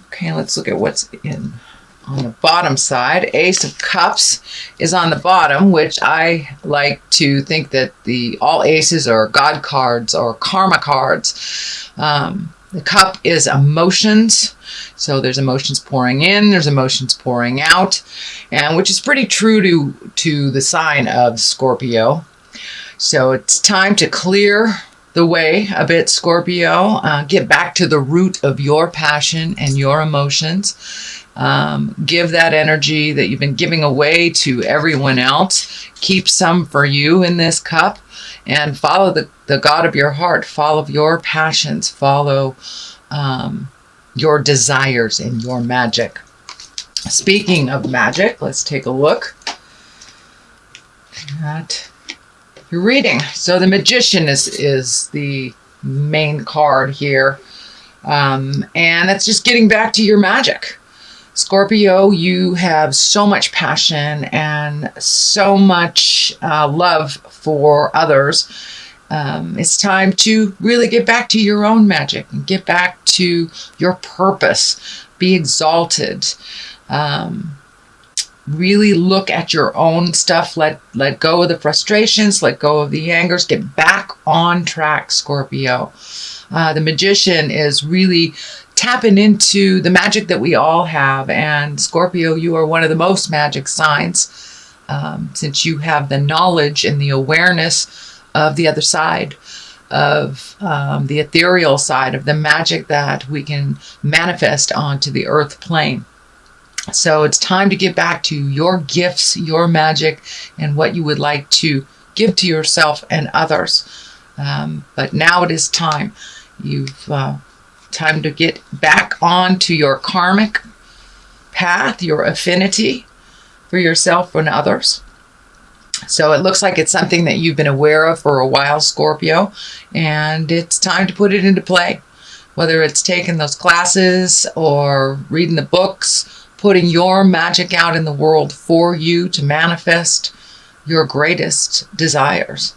Okay, let's look at what's on the bottom side. Ace of Cups is on the bottom, which I like to think that all aces are God cards or karma cards. The cup is emotions. So there's emotions pouring in, there's emotions pouring out, and which is pretty true to the sign of Scorpio. So it's time to clear the way a bit, Scorpio. Get back to the root of your passion and your emotions. Give that energy that you've been giving away to everyone else. Keep some for you in this cup, and follow the God of your heart. Follow your passions. Follow your desires and your magic. Speaking of magic, let's take a look at your reading. So the Magician is the main card here. And it's just getting back to your magic. Scorpio, you have so much passion and so much love for others. It's time to really get back to your own magic and get back to your purpose. Be exalted. Really look at your own stuff. Let go of the frustrations. Let go of the angers. Get back on track, Scorpio. The Magician is really tapping into the magic that we all have. And Scorpio, you are one of the most magic signs, since you have the knowledge and the awareness of the other side, of the ethereal side, of the magic that we can manifest onto the earth plane. So it's time to get back to your gifts, your magic, and what you would like to give to yourself and others. But now it is time. You've time to get back on to your karmic path, your affinity for yourself and others. So it looks like it's something that you've been aware of for a while, Scorpio, and it's time to put it into play. Whether it's taking those classes or reading the books, putting your magic out in the world for you to manifest your greatest desires.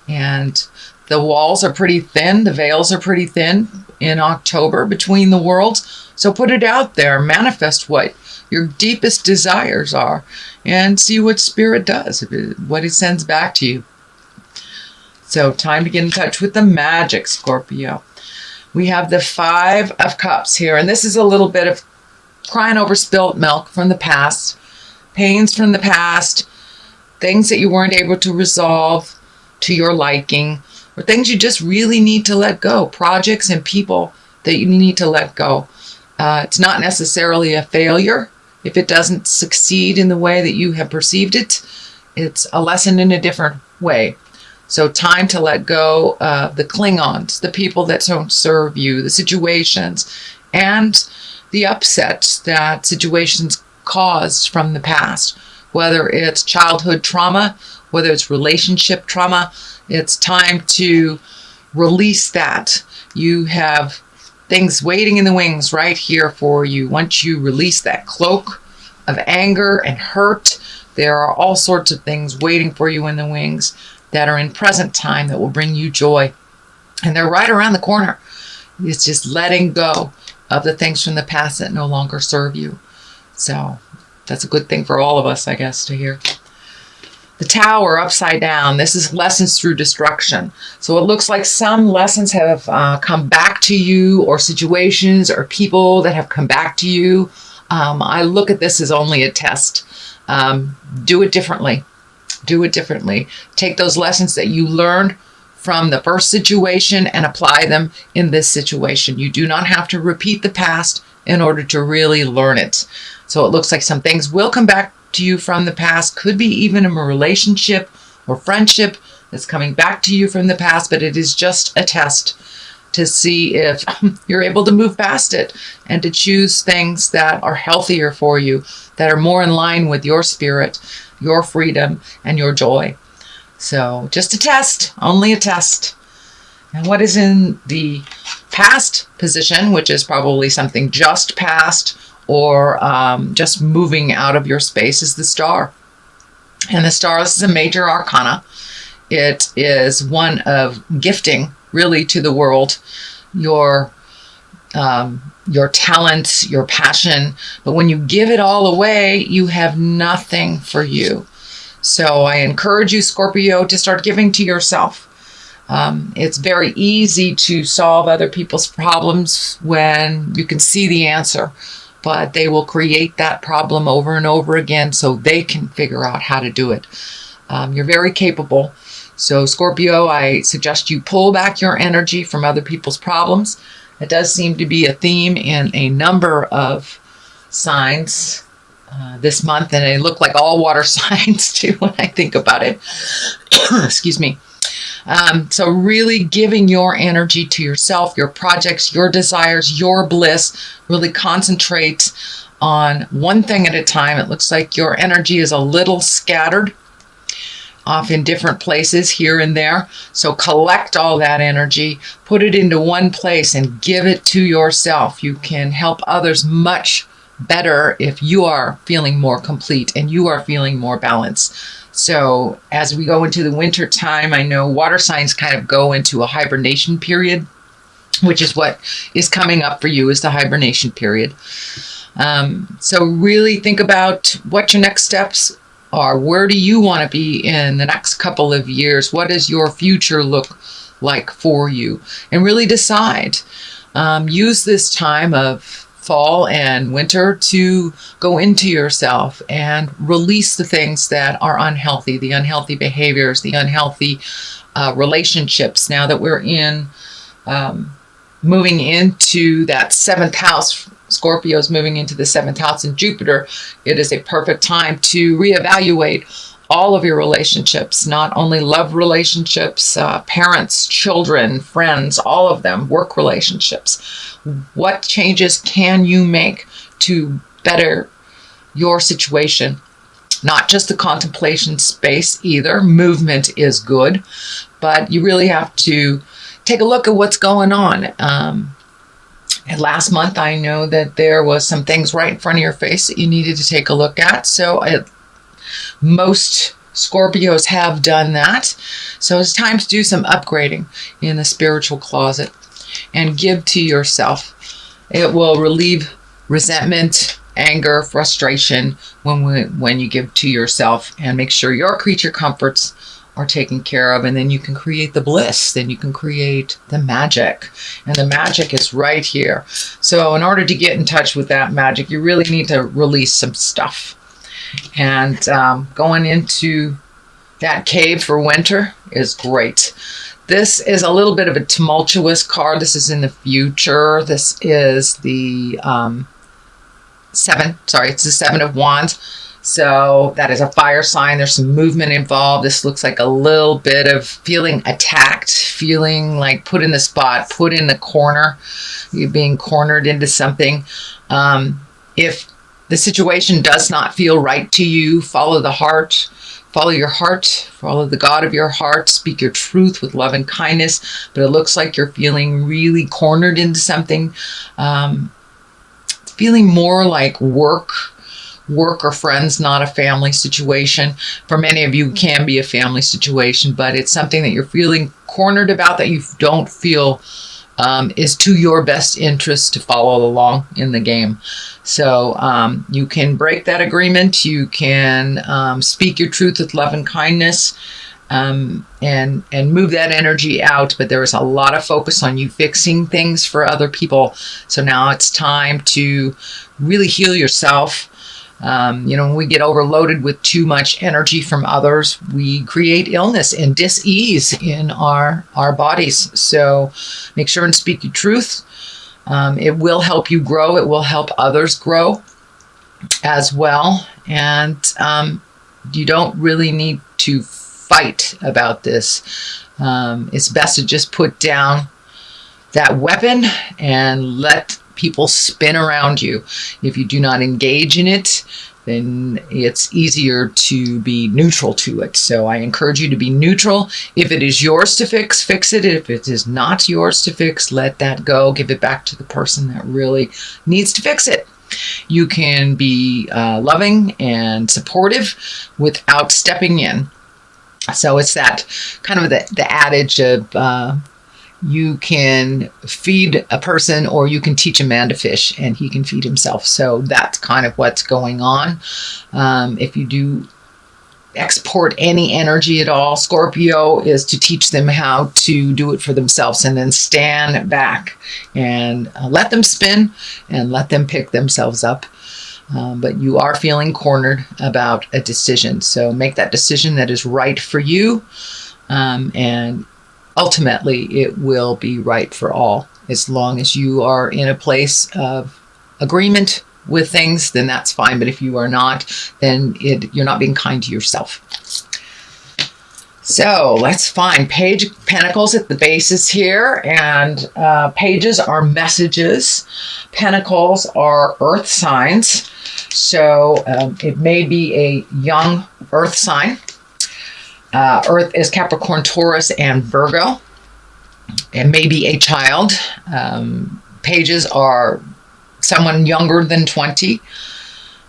And the walls are pretty thin, the veils are pretty thin in October between the worlds. So put it out there, manifest what your deepest desires are, and see what Spirit does, what it sends back to you. So time to get in touch with the magic, Scorpio. We have the Five of Cups here, and this is a little bit of crying over spilt milk from the past, pains from the past, things that you weren't able to resolve to your liking, or things you just really need to let go, projects and people that you need to let go. It's not necessarily a failure if it doesn't succeed in the way that you have perceived it. It's a lesson in a different way. So time to let go of the Klingons, the people that don't serve you, the situations, and the upset that situations caused from the past. Whether it's childhood trauma, whether it's relationship trauma, it's time to release that. You have things waiting in the wings right here for you. Once you release that cloak of anger and hurt, there are all sorts of things waiting for you in the wings that are in present time that will bring you joy. And they're right around the corner. It's just letting go of the things from the past that no longer serve you. So that's a good thing for all of us, I guess, to hear. The Tower upside down. This is lessons through destruction. So it looks like some lessons have come back to you, or situations or people that have come back to you. I look at this as only a test. Do it differently. Do it differently. Take those lessons that you learned from the first situation and apply them in this situation. You do not have to repeat the past in order to really learn it. So it looks like some things will come back to you from the past. Could be even a relationship or friendship that's coming back to you from the past, but it is just a test to see if you're able to move past it and to choose things that are healthier for you, that are more in line with your spirit, your freedom, and your joy. So just a test, only a test. And what is in the past position, which is probably something just past or just moving out of your space, is the Star. And the Star is a major arcana. It is one of gifting, really, to the world, your your talents, your passion. But when you give it all away, you have nothing for you. So I encourage you, Scorpio, to start giving to yourself. It's very easy to solve other people's problems when you can see the answer, but they will create that problem over and over again so they can figure out how to do it. You're very capable. So Scorpio, I suggest you pull back your energy from other people's problems. It does seem to be a theme in a number of signs this month, and they look like all water signs too when I think about it. Excuse me. So really giving your energy to yourself, your projects, your desires, your bliss. Really concentrate on one thing at a time. It looks like your energy is a little scattered off in different places here and there. So collect all that energy, put it into one place and give it to yourself. You can help others much better if you are feeling more complete and you are feeling more balanced. So as we go into the winter time, I know water signs kind of go into a hibernation period, which is what is coming up for you, is the hibernation period. So really think about what your next steps are. Where do you want to be in the next couple of years? What does your future look like for you? And really decide. Use this time of fall and winter to go into yourself and release the things that are unhealthy, the unhealthy behaviors, the unhealthy relationships. Now that we're in moving into that 7th house, Scorpio's moving into the 7th house in Jupiter, it is a perfect time to reevaluate all of your relationships, not only love relationships, parents, children, friends, all of them, work relationships. What changes can you make to better your situation? Not just the contemplation space either. Movement is good, but you really have to take a look at what's going on. And last month, I know that there was some things right in front of your face that you needed to take a look at. So most Scorpios have done that. So it's time to do some upgrading in the spiritual closet and give to yourself. It will relieve resentment, anger, frustration when you give to yourself, and make sure your creature comforts are taken care of, and then you can create the bliss, then you can create the magic, and the magic is right here. So in order to get in touch with that magic, you really need to release some stuff. And going into that cave for winter is great. This is a little bit of a tumultuous card. This is in the future. This is the it's the 7 of Wands. So that is a fire sign. There's some movement involved. This looks like a little bit of feeling attacked, feeling like put in the spot, put in the corner. You're being cornered into something. If the situation does not feel right to you, follow the heart. Follow your heart. Follow the God of your heart. Speak your truth with love and kindness. But it looks like you're feeling really cornered into something. Feeling more like work or friends, not a family situation. For many of you, it can be a family situation, but it's something that you're feeling cornered about, that you don't feel is to your best interest to follow along in the game. So you can break that agreement. You can speak your truth with love and kindness, and move that energy out. But there is a lot of focus on you fixing things for other people. So now it's time to really heal yourself. When we get overloaded with too much energy from others, we create illness and dis-ease in our bodies. So make sure and speak your truth. It will help you grow. It will help others grow as well. And you don't really need to fight about this. It's best to just put down that weapon and let people spin around you. If you do not engage in it, then it's easier to be neutral to it. So I encourage you to be neutral. If it is yours to fix, fix it. If it is not yours to fix, let that go. Give it back to the person that really needs to fix it. You can be loving and supportive without stepping in. So it's that kind of the adage of you can feed a person or you can teach a man to fish and he can feed himself. So that's kind of what's going on. If you do export any energy at all, Scorpio, is to teach them how to do it for themselves and then stand back and let them spin and let them pick themselves up. But you are feeling cornered about a decision. So make that decision that is right for you. And ultimately, it will be right for all. As long as you are in a place of agreement with things, then that's fine. But if you are not, then you're not being kind to yourself. So let's find Page of Pentacles at the bases here. And pages are messages. Pentacles are earth signs. So it may be a young earth sign. Earth is Capricorn, Taurus, and Virgo. It may be a child. Pages are someone younger than 20,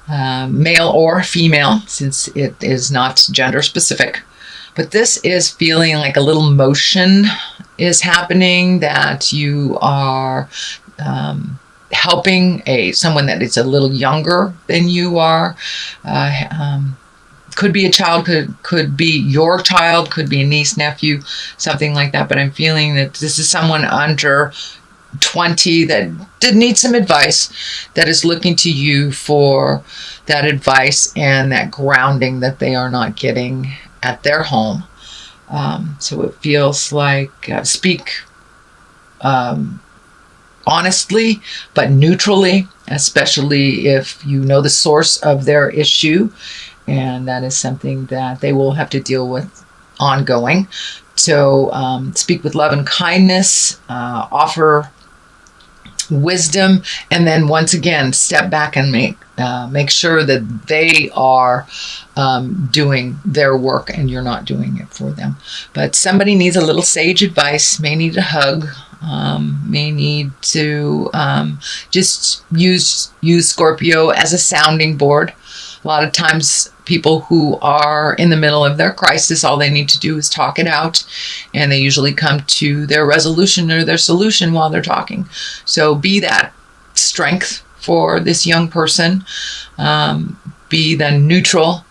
male or female, since it is not gender specific. But this is feeling like a little motion is happening, that you are helping someone that is a little younger than you are. Could be a child, could be your child, could be a niece, nephew, something like that. But I'm feeling that this is someone under 20 that did need some advice, that is looking to you for that advice and that grounding that they are not getting at their home. So it feels like speak honestly, but neutrally, especially if you know the source of their issue. And that is something that they will have to deal with ongoing. So speak with love and kindness, offer wisdom, and then once again, step back and make sure that they are doing their work and you're not doing it for them. But somebody needs a little sage advice, may need a hug, may need to just use Scorpio as a sounding board. A lot of times people who are in the middle of their crisis, all they need to do is talk it out, and they usually come to their resolution or their solution while they're talking. So be that strength for this young person. Be the neutral,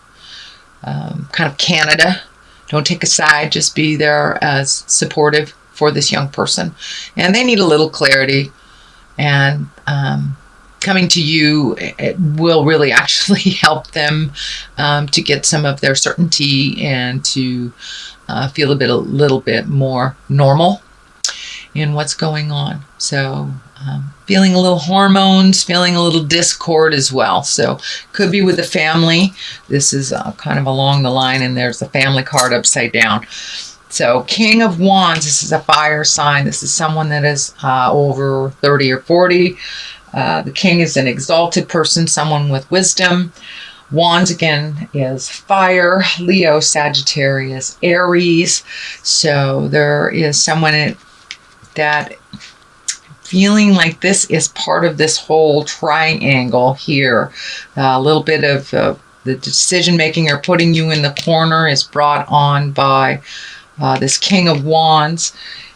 kind of Canada. Don't take a side, just be there as supportive for this young person. And they need a little clarity, and coming to you, it will really actually help them to get some of their certainty and to feel a little bit more normal in what's going on. So feeling a little hormones, feeling a little discord as well. So could be with the family. This is kind of along the line, and there's the family card upside down. So King of Wands, this is a fire sign. This is someone that is over 30 or 40. The king is an exalted person, someone with wisdom. Wands, again, is fire. Leo, Sagittarius, Aries. So there is someone that feeling like this is part of this whole triangle here. A little bit of the decision-making or putting you in the corner is brought on by this King of Wands.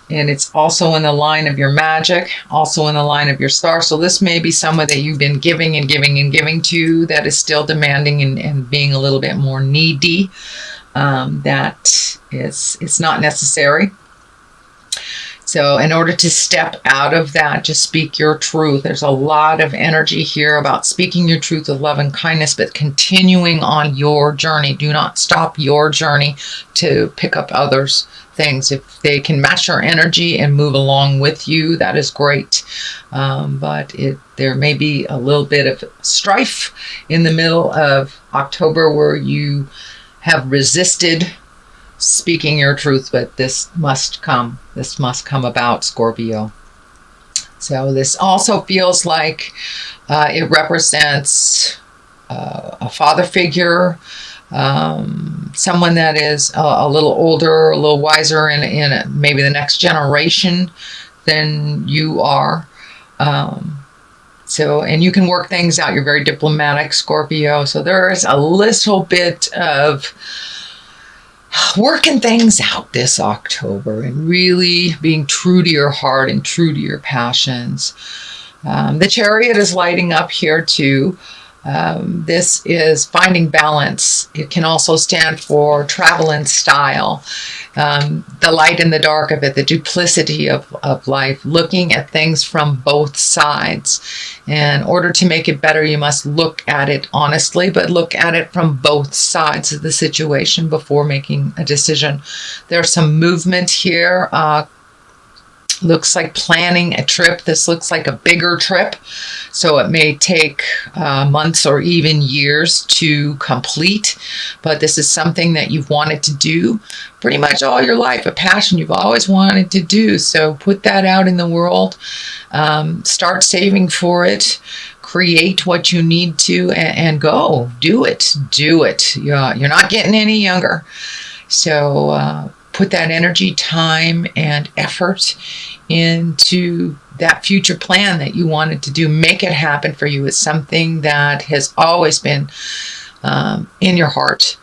And it's also in the line of your magic, also in the line of your star. So this may be someone that you've been giving and giving and giving to, that is still demanding and being a little bit more needy. It's not necessary. So in order to step out of that, just speak your truth. There's a lot of energy here about speaking your truth with love and kindness, but continuing on your journey. Do not stop your journey to pick up others' things. If they can match your energy and move along with you, that is great. But there may be a little bit of strife in the middle of October where you have resisted speaking your truth, but this must come. This must come about, Scorpio. So this also feels like it represents a father figure, someone that is a little older, a little wiser in maybe the next generation than you are. And you can work things out. You're very diplomatic, Scorpio. So there is a little bit of working things out this October and really being true to your heart and true to your passions. The Chariot is lighting up here too. This is finding balance. It can also stand for travel and style. The light and the dark of it, the duplicity of life, looking at things from both sides. In order to make it better, you must look at it honestly, but look at it from both sides of the situation before making a decision. There's some movement here. Looks like planning a trip. This looks like a bigger trip, so it may take months or even years to complete, but this is something that you've wanted to do pretty much all your life, a passion you've always wanted to do. So put that out in the world, start saving for it, create what you need to, and go do it. You're not getting any younger, so put that energy, time, and effort into that future plan that you wanted to do. Make it happen for you. It's something that has always been in your heart.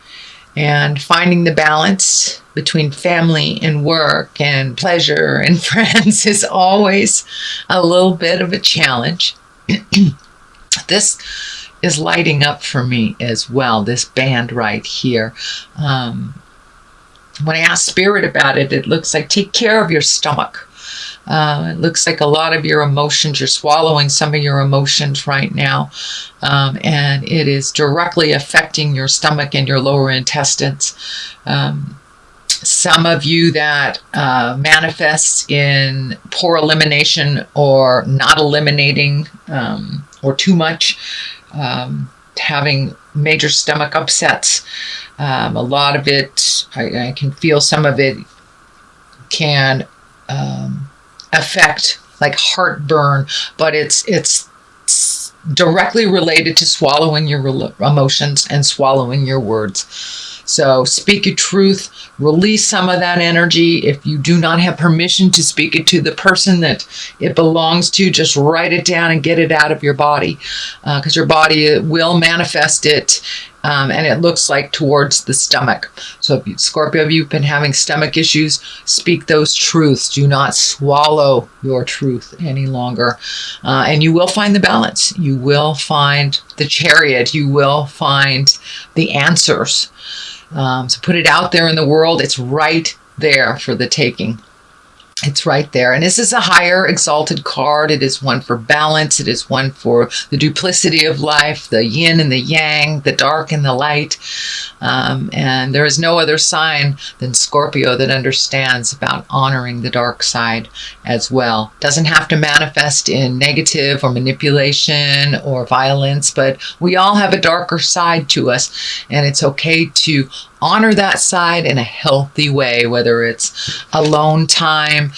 And finding the balance between family and work and pleasure and friends is always a little bit of a challenge. This is lighting up for me as well, this band right here. When I ask Spirit about it, it looks like take care of your stomach. It looks like a lot of your emotions, you're swallowing some of your emotions right now, and it is directly affecting your stomach and your lower intestines. Some of you that manifest in poor elimination or not eliminating or too much, having major stomach upsets. A lot of it, I can feel some of it can affect like heartburn, but it's directly related to swallowing your emotions and swallowing your words. So speak your truth, release some of that energy. If you do not have permission to speak it to the person that it belongs to, just write it down and get it out of your body, because your body will manifest it. And it looks like towards the stomach. So if you, Scorpio, if you've been having stomach issues, speak those truths. Do not swallow your truth any longer. And you will find the balance. You will find the Chariot. You will find the answers. So put it out there in the world. It's right there for the taking. It's right there. And this is a higher exalted card. It is one for balance. It is one for the duplicity of life, the yin and the yang, the dark and the light. And there is no other sign than Scorpio that understands about honoring the dark side as well. Doesn't have to manifest in negative or manipulation or violence, but we all have a darker side to us. And it's okay to honor that side in a healthy way, whether it's alone time,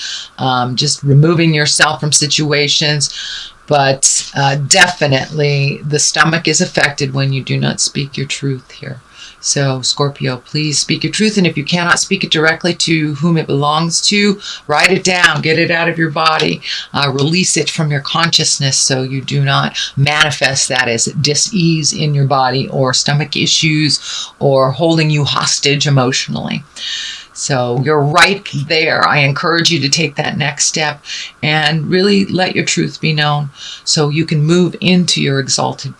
just removing yourself from situations. But definitely the stomach is affected when you do not speak your truth here. So Scorpio, please speak your truth. And if you cannot speak it directly to whom it belongs to, write it down, get it out of your body, release it from your consciousness so you do not manifest that as dis-ease in your body or stomach issues or holding you hostage emotionally. So you're right there. I encourage you to take that next step and really let your truth be known so you can move into your exalted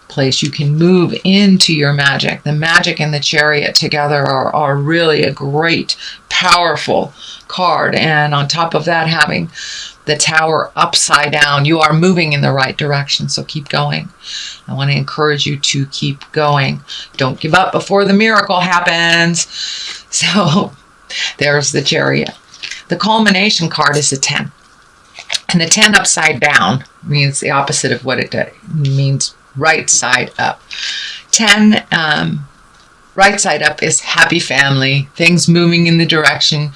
place. You can move into your magic. The magic and the Chariot together are really a great, powerful card. And on top of that, having the Tower upside down, you are moving in the right direction. So keep going. I want to encourage you to keep going. Don't give up before the miracle happens. So there's the Chariot. The culmination card is a 10. And the 10 upside down means the opposite of what it means. Right side up. 10, right side up is happy family, things moving in the direction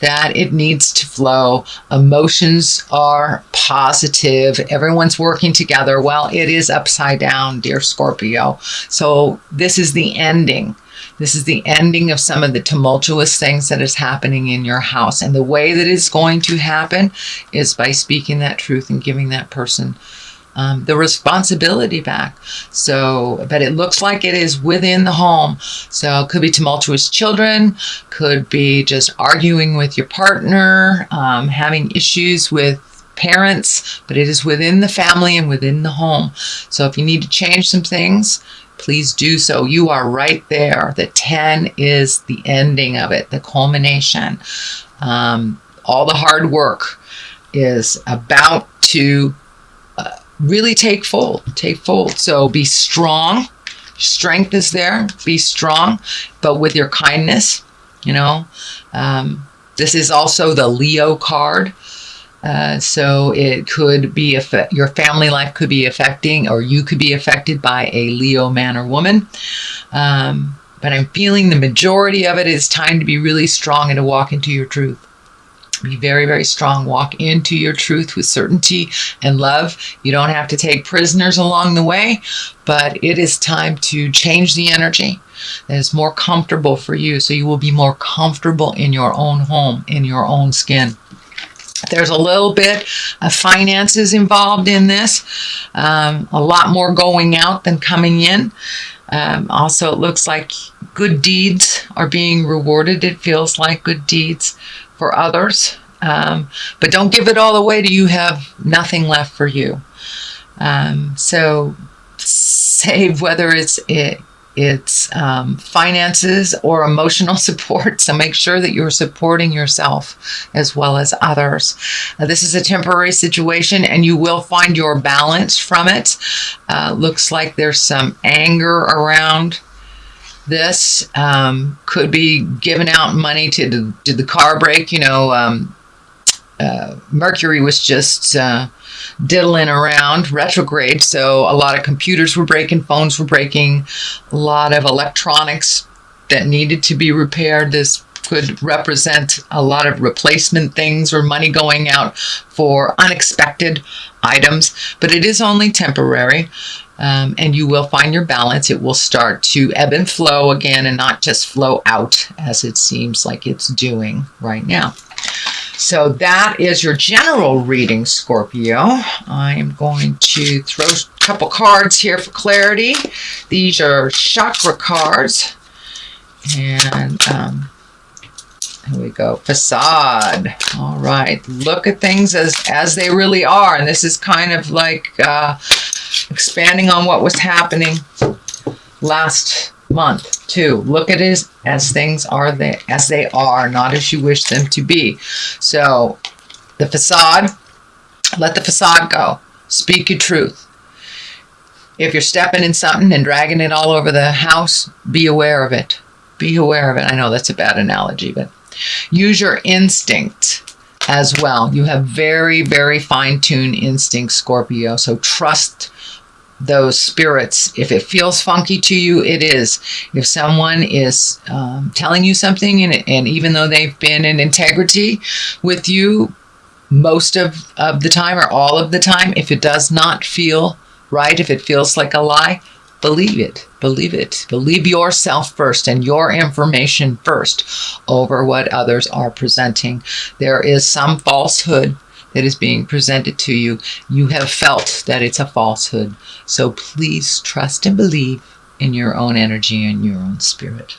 that it needs to flow. Emotions are positive. Everyone's working together. Well, it is upside down, dear Scorpio. So this is the ending. This is the ending of some of the tumultuous things that is happening in your house. And the way that it's going to happen is by speaking that truth and giving that person the responsibility back. So, but it looks like it is within the home. So it could be tumultuous children, could be just arguing with your partner, having issues with parents, but it is within the family and within the home. So if you need to change some things, please do so. You are right there. The 10 is the ending of it, the culmination. All the hard work is about to really take fold. So be strong. Strength is there. Be strong, but with your kindness, this is also the Leo card. So it could be your family life could be affecting, or you could be affected by a Leo man or woman. But I'm feeling the majority of it is time to be really strong and to walk into your truth. Be very, very strong. Walk into your truth with certainty and love. You don't have to take prisoners along the way, but it is time to change the energy that is more comfortable for you, so you will be more comfortable in your own home, in your own skin. There's a little bit of finances involved in this, a lot more going out than coming in. Also, it looks like good deeds are being rewarded. It feels like good deeds for others. But don't give it all away till you have nothing left for you. So save, whether it's finances or emotional support. So make sure that you're supporting yourself as well as others. This is a temporary situation, and you will find your balance from it. Looks like there's some anger around this. Could be giving out money to the car break. Mercury was just diddling around retrograde, so a lot of computers were breaking, phones were breaking, a lot of electronics that needed to be repaired. This could represent a lot of replacement things or money going out for unexpected items, but it is only temporary. And you will find your balance. It will start to ebb and flow again, and not just flow out as it seems like it's doing right now. So that is your general reading, Scorpio. I'm going to throw a couple cards here for clarity. These are chakra cards. And here we go. Facade. All right. Look at things as they really are. And this is kind of like expanding on what was happening last month too. Look at it as things are as they are, not as you wish them to be. So the facade, let the facade go. Speak your truth. If you're stepping in something and dragging it all over the house, be aware of it. Be aware of it. I know that's a bad analogy, but use your instinct as well. You have very, very fine-tuned instincts, Scorpio. So trust those spirits. If it feels funky to you, it is. If someone is telling you something, and even though they've been in integrity with you most of the time or all of the time, if it does not feel right, if it feels like a lie, believe it. Believe it. Believe yourself first and your information first over what others are presenting. There is some falsehood that is being presented to you. You have felt that it's a falsehood. So please trust and believe in your own energy and your own spirit.